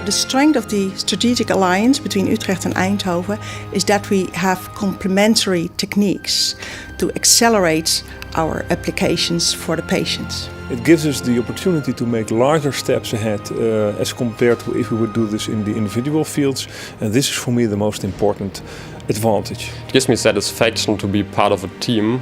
The strength of the strategic alliance between Utrecht and Eindhoven is that we have complementary techniques to accelerate our applications for the patients. It gives us the opportunity to make larger steps ahead as compared to if we would do this in the individual fields, and this is for me the most important advantage. It gives me satisfaction to be part of a team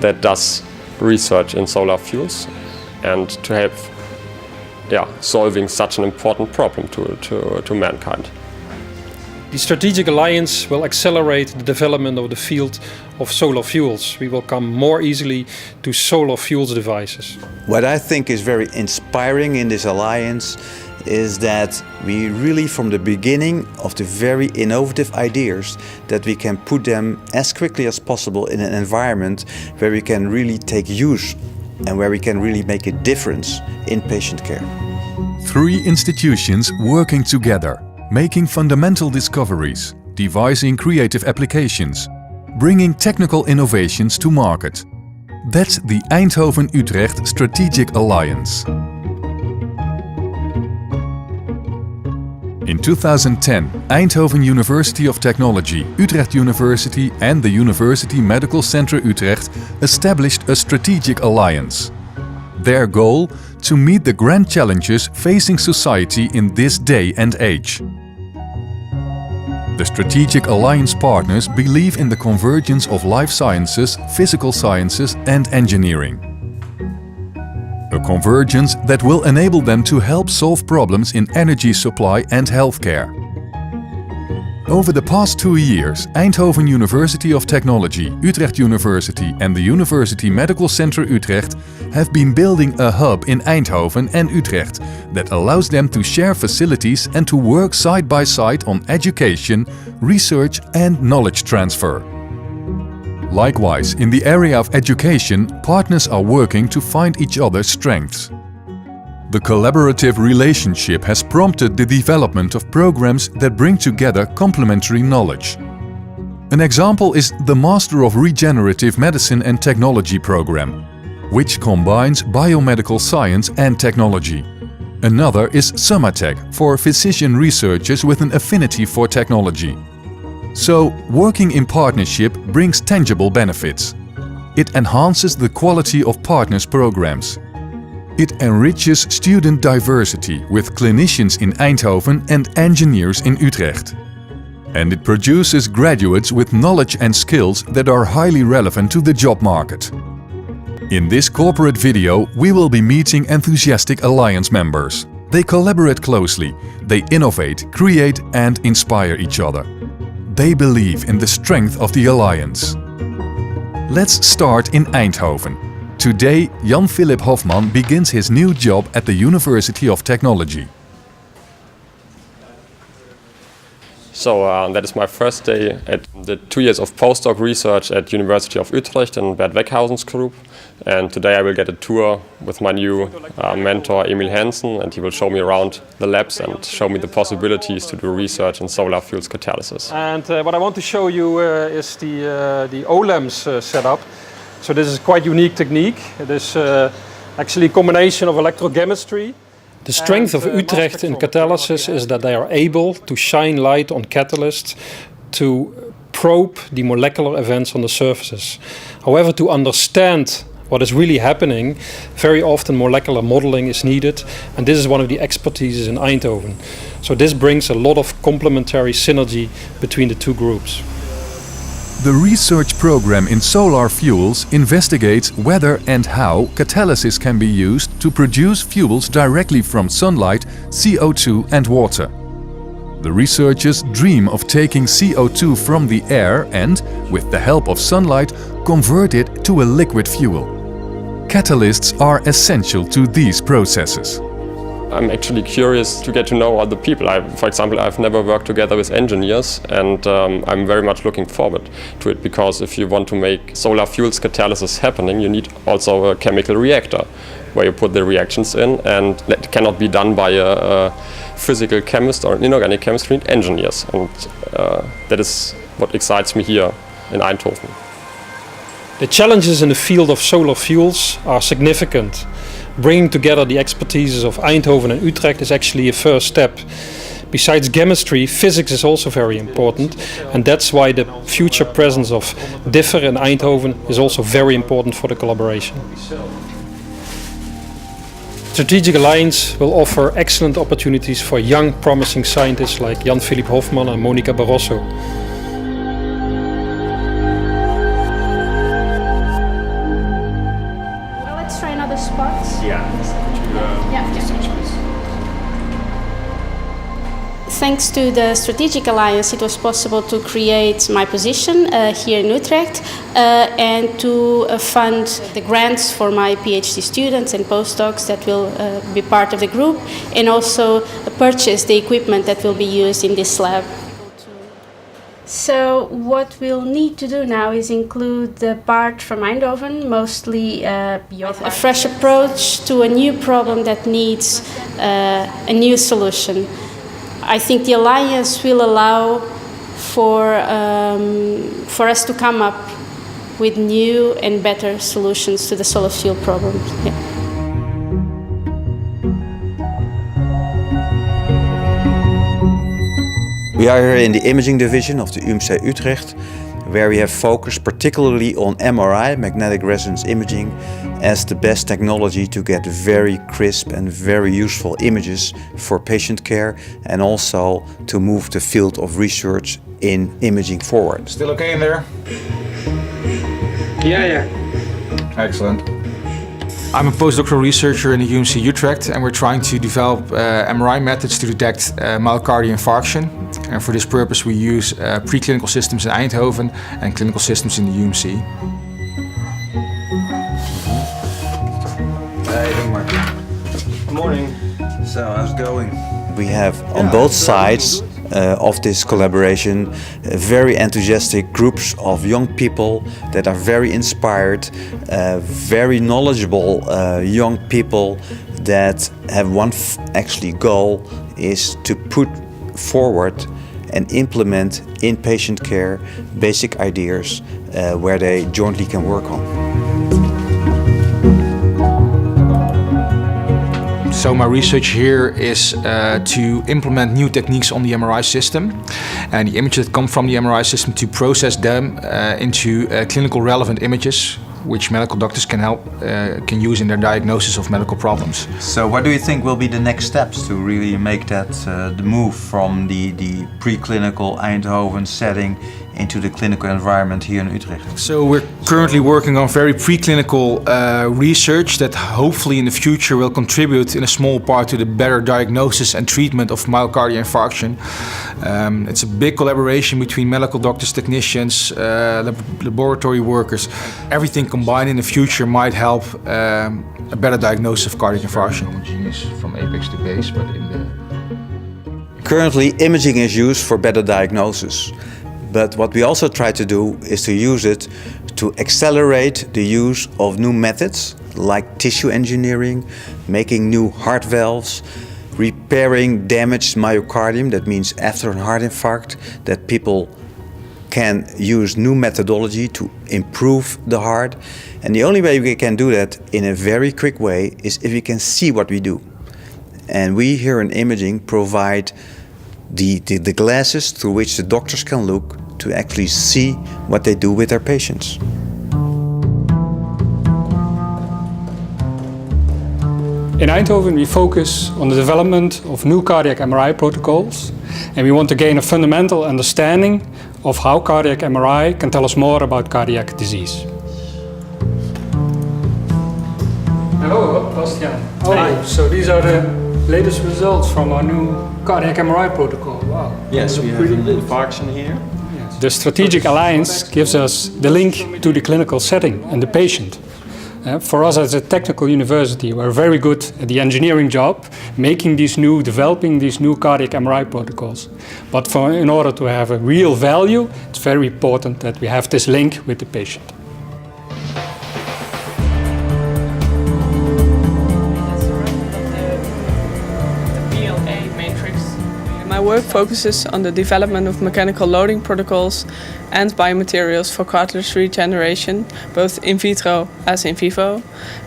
that does research in solar fuels and to help solving such an important problem to mankind. The strategic alliance will accelerate the development of the field of solar fuels. We will come more easily to solar fuels devices. What I think is very inspiring in this alliance is that we really, from the beginning of the very innovative ideas, that we can put them as quickly as possible in an environment where we can really take use and where we can really make a difference in patient care. 3 institutions working together, making fundamental discoveries, devising creative applications, bringing technical innovations to market. That's the Eindhoven-Utrecht Strategic Alliance. In 2010, Eindhoven University of Technology, Utrecht University and the University Medical Center Utrecht established a strategic alliance. Their goal? To meet the grand challenges facing society in this day and age. The strategic alliance partners believe in the convergence of life sciences, physical sciences and engineering. A convergence that will enable them to help solve problems in energy supply and healthcare. Over the past 2 years, Eindhoven University of Technology, Utrecht University and the University Medical Center Utrecht have been building a hub in Eindhoven and Utrecht that allows them to share facilities and to work side by side on education, research and knowledge transfer. Likewise, in the area of education, partners are working to find each other's strengths. The collaborative relationship has prompted the development of programs that bring together complementary knowledge. An example is the Master of Regenerative Medicine and Technology program, which combines biomedical science and technology. Another is Sumatech for physician researchers with an affinity for technology. So, working in partnership brings tangible benefits. It enhances the quality of partners' programs. It enriches student diversity with clinicians in Eindhoven and engineers in Utrecht. And it produces graduates with knowledge and skills that are highly relevant to the job market. In this corporate video, we will be meeting enthusiastic alliance members. They collaborate closely, they innovate, create and inspire each other. They believe in the strength of the alliance. Let's start in Eindhoven. Today, Jan-Philip Hofman begins his new job at the University of Technology. So that is my first day at the 2 years of postdoc research at University of Utrecht in Bert Weghausen's group. And today I will get a tour with my new mentor Emil Hansen, and he will show me around the labs and show me the possibilities to do research in solar fuels catalysis. And what I want to show you is the OLEMS setup. So this is quite unique technique. It is actually a combination of electrochemistry. The strength of Utrecht in catalysis is that they are able to shine light on catalysts to probe the molecular events on the surfaces. However, to understand what is really happening, very often molecular modeling is needed, and this is one of the expertises in Eindhoven. So this brings a lot of complementary synergy between the two groups. The research program in solar fuels investigates whether and how catalysis can be used to produce fuels directly from sunlight, CO2 and water. The researchers dream of taking CO2 from the air and, with the help of sunlight, convert it to a liquid fuel. Catalysts are essential to these processes. I'm actually curious to get to know other people. For example, I've never worked together with engineers, and I'm very much looking forward to it, because if you want to make solar fuels catalysis happening, you need also a chemical reactor where you put the reactions in, and that cannot be done by a physical chemist or an inorganic chemist. You need engineers, and that is what excites me here in Eindhoven. The challenges in the field of solar fuels are significant. bringing together the expertises of Eindhoven and Utrecht is actually a first step. Besides chemistry, physics is also very important, and that's why the future presence of DIFFER in Eindhoven is also very important for the collaboration. Strategic Alliance will offer excellent opportunities for young, promising scientists like Jan-Philipp Hofman and Monica Barroso. Well, let's try another spot. Yeah. Thanks to the Strategic Alliance, it was possible to create my position here in Utrecht and to fund the grants for my PhD students and postdocs that will be part of the group, and also purchase the equipment that will be used in this lab. So what we'll need to do now is include the part from Eindhoven, mostly a fresh approach to a new problem that needs a new solution. I think the Alliance will allow for us to come up with new and better solutions to the solar fuel problem. Yeah. We are here in the imaging division of the UMC Utrecht, where we have focused particularly on MRI, magnetic resonance imaging, as the best technology to get very crisp and very useful images for patient care, and also to move the field of research in imaging forward. Still okay in there? Yeah. Excellent. I'm a postdoctoral researcher in the UMC Utrecht, and we're trying to develop MRI methods to detect myocardial infarction. And for this purpose we use preclinical systems in Eindhoven and clinical systems in the UMC. Good morning. So, how's it going? We have on both sides of this collaboration very enthusiastic groups of young people that are very inspired, very knowledgeable young people that have one actually goal is to put forward and implement in patient care basic ideas where they jointly can work on. So my research here is to implement new techniques on the MRI system and the images that come from the MRI system to process them into clinical relevant images which medical doctors can use in their diagnosis of medical problems. So what do you think will be the next steps to really make that the move from the preclinical Eindhoven setting into the clinical environment here in Utrecht? So we're currently working on very preclinical research that hopefully in the future will contribute in a small part to the better diagnosis and treatment of myocardial infarction. It's a big collaboration between medical doctors, technicians, laboratory workers. Everything combined in the future might help a better diagnosis of cardiac infarction. Homogeneous from apex to base, but in the... Currently, imaging is used for better diagnosis. But what we also try to do is to use it to accelerate the use of new methods like tissue engineering, making new heart valves, repairing damaged myocardium, that means after a heart infarct, that people can use new methodology to improve the heart. And the only way we can do that in a very quick way is if we can see what we do. And we here in imaging provide the glasses through which the doctors can look to actually see what they do with their patients. In Eindhoven we focus on the development of new cardiac MRI protocols, and we want to gain a fundamental understanding of how cardiac MRI can tell us more about cardiac disease. Hello, Bastiaan. Hi. So these are the latest results from our new cardiac MRI protocol. Wow. Yes, we have an infarction here. The Strategic Alliance gives us the link to the clinical setting and the patient. For us as a technical university, we're very good at the engineering job, developing these new cardiac MRI protocols. But in order to have a real value, it's very important that we have this link with the patient. My work focuses on the development of mechanical loading protocols and biomaterials for cartilage regeneration, both in vitro as in vivo.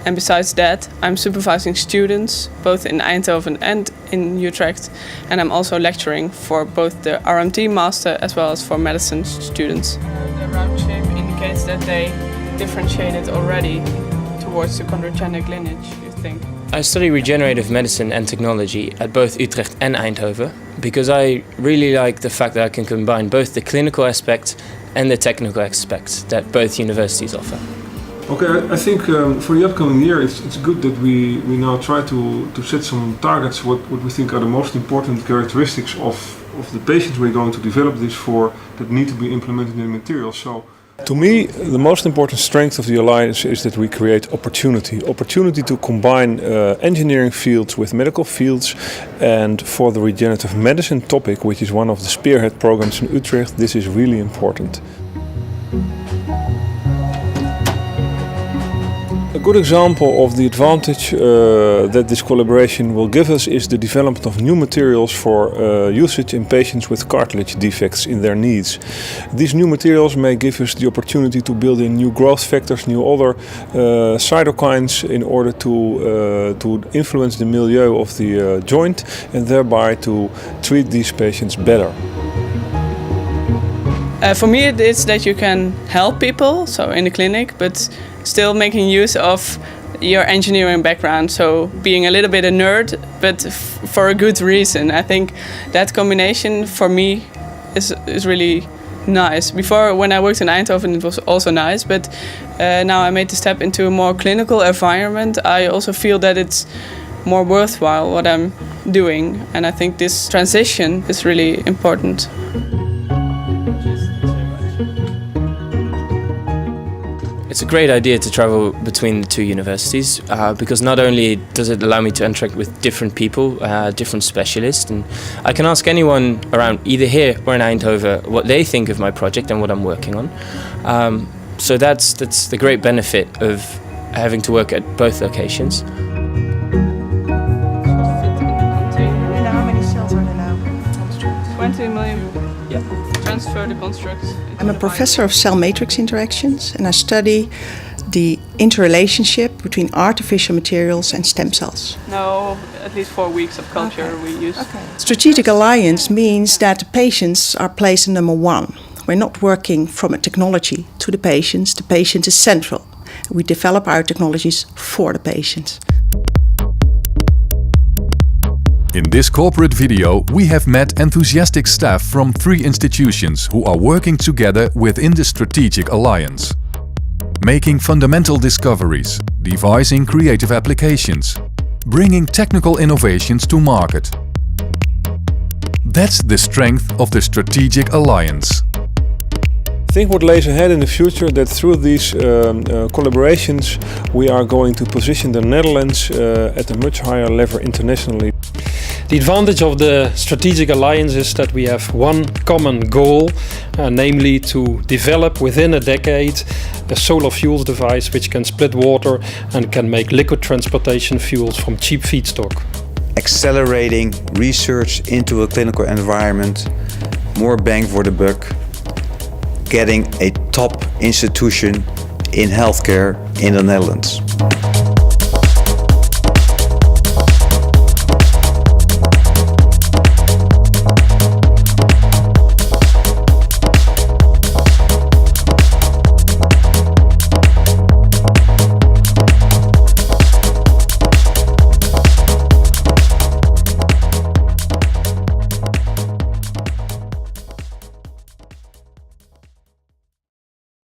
And besides that, I'm supervising students, both in Eindhoven and in Utrecht. And I'm also lecturing for both the RMT master as well as for medicine students. The round shape indicates that they differentiated already towards the chondrogenic lineage, you think? I study regenerative medicine and technology at both Utrecht and Eindhoven because I really like the fact that I can combine both the clinical aspects and the technical aspects that both universities offer. Okay, I think for the upcoming year it's good that we now try to set some targets what we think are the most important characteristics of the patients we're going to develop this for that need to be implemented in the materials. So, to me, the most important strength of the alliance is that we create opportunity to combine engineering fields with medical fields, and for the regenerative medicine topic, which is one of the spearhead programs in Utrecht, this is really important. A good example of the advantage that this collaboration will give us is the development of new materials for usage in patients with cartilage defects in their knees. These new materials may give us the opportunity to build in new growth factors, new other cytokines in order to influence the milieu of the joint and thereby to treat these patients better. For me it is that you can help people, so in the clinic, but still making use of your engineering background, so being a little bit a nerd, but for a good reason. I think that combination for me is really nice. Before, when I worked in Eindhoven, it was also nice, but now I made the step into a more clinical environment. I also feel that it's more worthwhile what I'm doing, and I think this transition is really important. It's a great idea to travel between the two universities because not only does it allow me to interact with different people, different specialists, and I can ask anyone around either here or in Eindhoven what they think of my project and what I'm working on. So that's the great benefit of having to work at both locations. How many cells are there now? 20 million. Yeah. Transfer the constructs. I'm a professor of cell matrix interactions and I study the interrelationship between artificial materials and stem cells. No, at least 4 weeks of culture we use. Okay. Strategic alliance means that the patients are placed in number one. We're not working from a technology to the patients. The patient is central. We develop our technologies for the patients. In this corporate video, we have met enthusiastic staff from 3 institutions who are working together within the strategic alliance. Making fundamental discoveries, devising creative applications, bringing technical innovations to market. That's the strength of the strategic alliance. I think what lays ahead in the future that through these collaborations we are going to position the Netherlands at a much higher level internationally. The advantage of the strategic alliance is that we have one common goal, namely to develop within a decade a solar fuels device which can split water and can make liquid transportation fuels from cheap feedstock. Accelerating research into a clinical environment, more bang for the buck, getting a top institution in healthcare in the Netherlands.